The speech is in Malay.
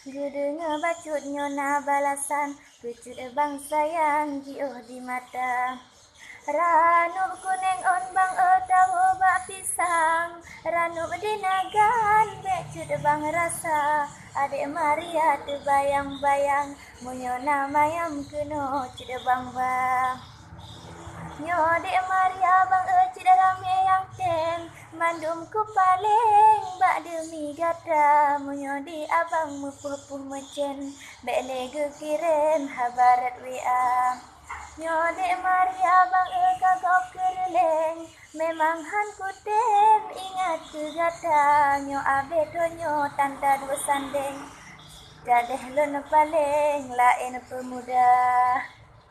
Gedenge bacut nyona balasan, kecut bang sayang gioh di mata. Ranub kuning on bang tahu bak pisang, ranub dinagan becut bang rasa. Adik Maria terbayang-bayang, munyona mayam keno cut bang bang. Nyo dek Maria bang cik rame yang teng, mandum ku paling bak demi gata. Munyo di abang mepuh mecen, bele kirim habarat WA. Nyo dek Maria bang kagok kereleng, memang han kutem ingat ke gata. Nyo abe tonyo tanta dua sandeng, dadeh lon paling lain pemuda.